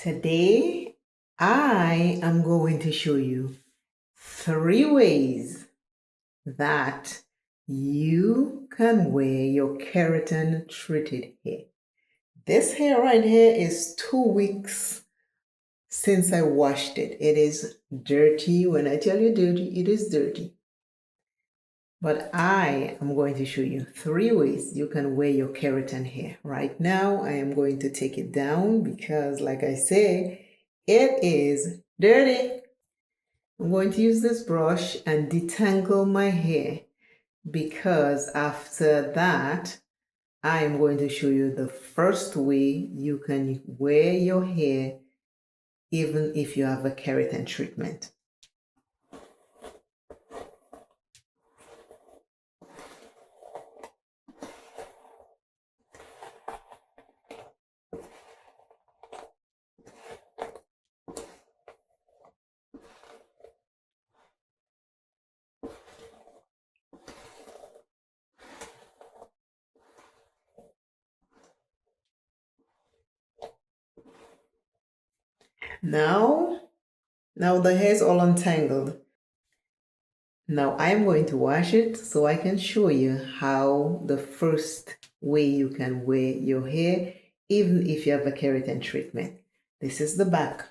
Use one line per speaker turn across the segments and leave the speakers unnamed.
Today, I am going to show you 3 ways that you can wear your keratin treated hair. This hair right here is 2 weeks since I washed it. It is dirty. When I tell you dirty, it is dirty. But I am going to show you 3 ways you can wear your keratin hair. Right now, I am going to take it down because, like I say, it is dirty. I'm going to use this brush and detangle my hair because after that, I am going to show you the first way you can wear your hair even if you have a keratin treatment. Now the hair is all untangled. Now I'm going to wash it so I can show you how the first way you can wear your hair even if you have a keratin treatment. This is the back.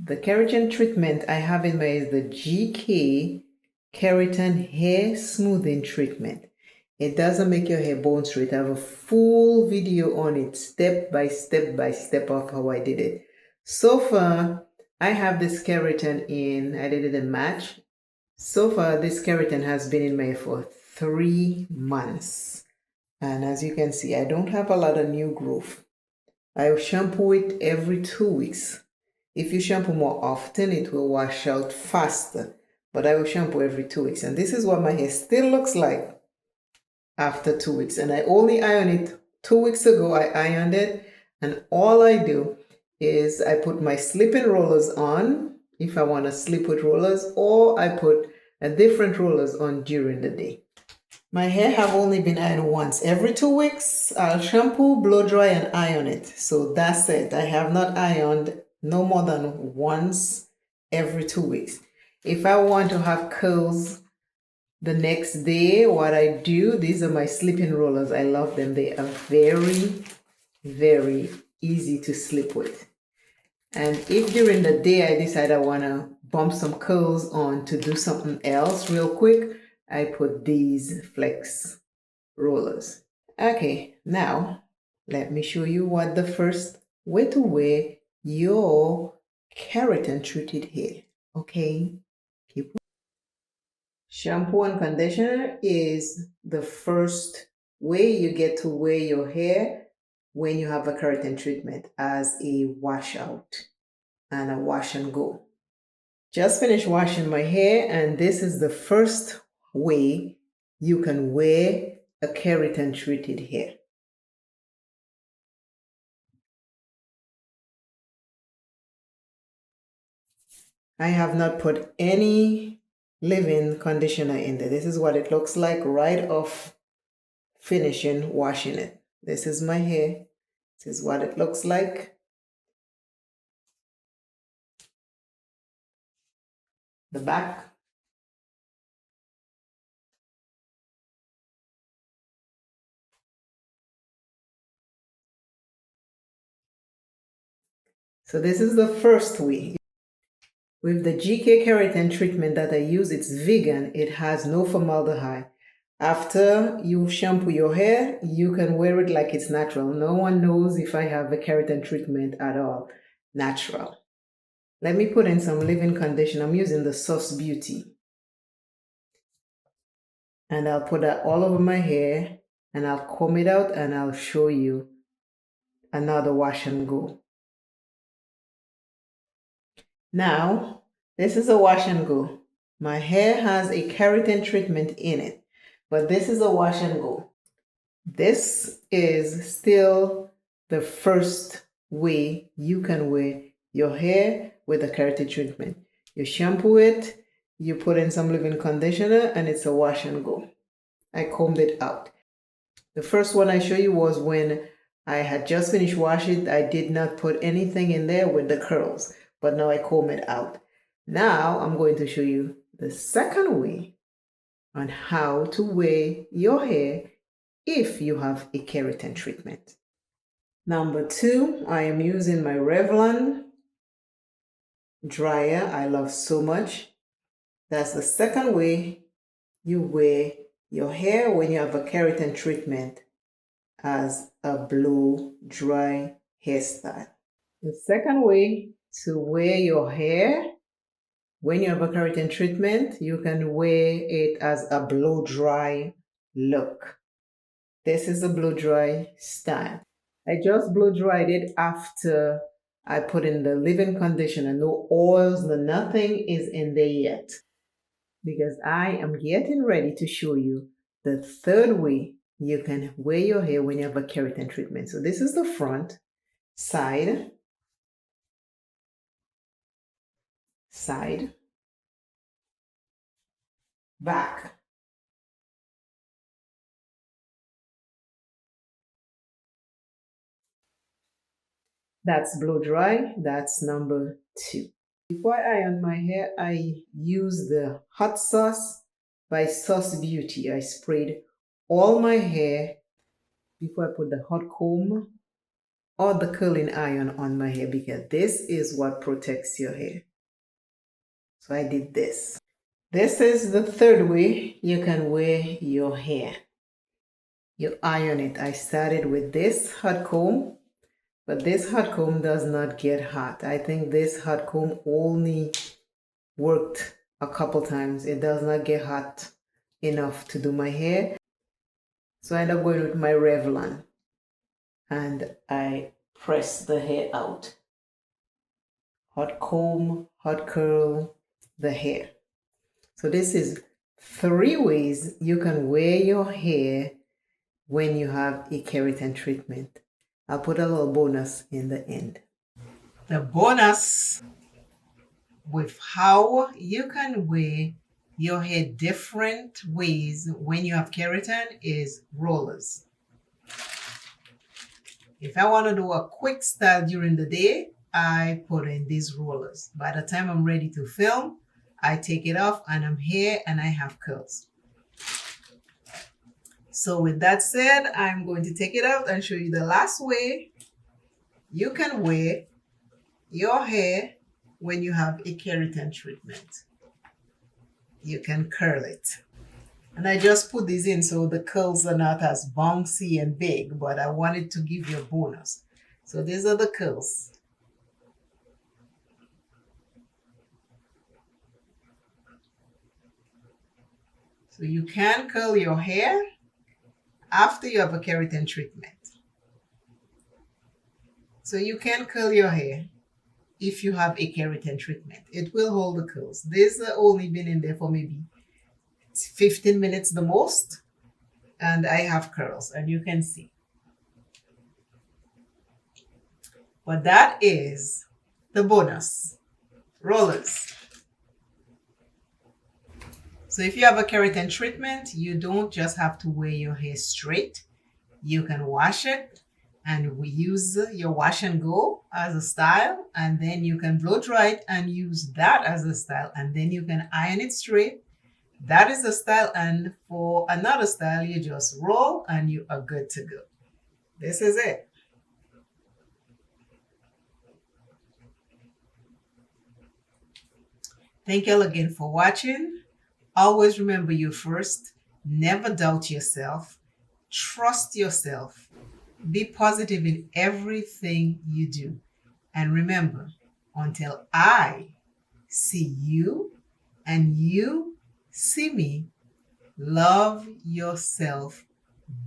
The keratin treatment I have in mind is the GK Keratin Hair Smoothing Treatment. It doesn't make your hair bone straight. I have a full video on it, step by step of how I did it. So far, I have this keratin in, I did it in March. So far, this keratin has been in my hair for 3 months. And as you can see, I don't have a lot of new growth. I shampoo it every 2 weeks. If you shampoo more often, it will wash out faster. But I will shampoo every 2 weeks. And this is what my hair still looks like after 2 weeks. And I only iron it 2 weeks ago. I ironed it. And all I do is I put my slip-in rollers on if I want to slip with rollers, or I put a different rollers on during the day. My hair have only been ironed once. Every 2 weeks, I'll shampoo, blow dry, and iron it. So that's it. I have not ironed no more than once every 2 weeks. If I want to have curls the next day, what I do, these are my slip-in rollers. I love them. They are very, very easy to slip with. And if during the day I decide I want to bump some curls on to do something else real quick, I put these flex rollers. Okay, now let me show you what the first way to wear your keratin treated hair. Okay, shampoo and conditioner is the first way you get to wear your hair when you have a keratin treatment as a washout and a wash and go. Just finished washing my hair, and this is the first way you can wear a keratin treated hair. I have not put any leave-in conditioner in there. This is what it looks like right off finishing washing it. This is my hair. This is what it looks like. The back. So this is the first way. With the GK Keratin treatment that I use, it's vegan. It has no formaldehyde. After you shampoo your hair, you can wear it like it's natural. No one knows if I have a keratin treatment at all. Natural. Let me put in some leave-in conditioner. I'm using the Sauce Beauty. And I'll put that all over my hair, and I'll comb it out, and I'll show you another wash and go. Now, this is a wash and go. My hair has a keratin treatment in it, but this is a wash and go. This is still the first way you can wear your hair with a keratin treatment. You shampoo it, you put in some leave-in conditioner, and it's a wash and go. I combed it out. The first one I show you was when I had just finished washing. I did not put anything in there with the curls, but now I comb it out. Now I'm going to show you the second way on how to wear your hair if you have a keratin treatment. Number 2, I am using my Revlon dryer I love so much. That's the second way you wear your hair when you have a keratin treatment as a blow dry hairstyle. The second way to wear your hair when you have a keratin treatment, you can wear it as a blow dry look. This is a blow dry style. I just blow dried it after I put in the leave-in conditioner. No oils, no nothing is in there yet. Because I am getting ready to show you the third way you can wear your hair when you have a keratin treatment. So this is the front, side, side, back. That's blow dry. That's number 2. Before I iron my hair, I use the hot sauce by Sauce Beauty. I sprayed all my hair before I put the hot comb or the curling iron on my hair because this is what protects your hair. So I did this. This is the third way you can wear your hair. You iron it. I started with this hot comb, but this hot comb does not get hot. I think this hot comb only worked a couple times. It does not get hot enough to do my hair. So I end up going with my Revlon and I press the hair out. Hot comb, hot curl, the hair. So this is 3 ways you can wear your hair when you have a keratin treatment. I'll put a little bonus in the end. The bonus with how you can wear your hair different ways when you have keratin is rollers. If I want to do a quick style during the day, I put in these rollers. By the time I'm ready to film, I take it off and I'm here and I have curls. So with that said, I'm going to take it out and show you the last way you can wear your hair when you have a keratin treatment. You can curl it. And I just put these in so the curls are not as bouncy and big, but I wanted to give you a bonus. So these are the curls. So you can curl your hair after you have a keratin treatment. So you can curl your hair if you have a keratin treatment. It will hold the curls. These have only been in there for maybe 15 minutes the most. And I have curls, and you can see. But that is the bonus. Rollers. So if you have a keratin treatment, you don't just have to wear your hair straight. You can wash it and we use your wash and go as a style, and then you can blow dry it and use that as a style, and then you can iron it straight. That is the style, and for another style, you just roll and you are good to go. This is it. Thank you all again for watching. Always remember you first. Never doubt yourself. Trust yourself. Be positive in everything you do. And remember, until I see you and you see me, love yourself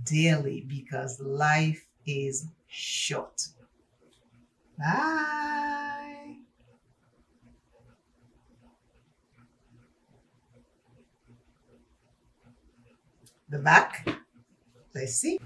daily because life is short. Bye. The back, let's see.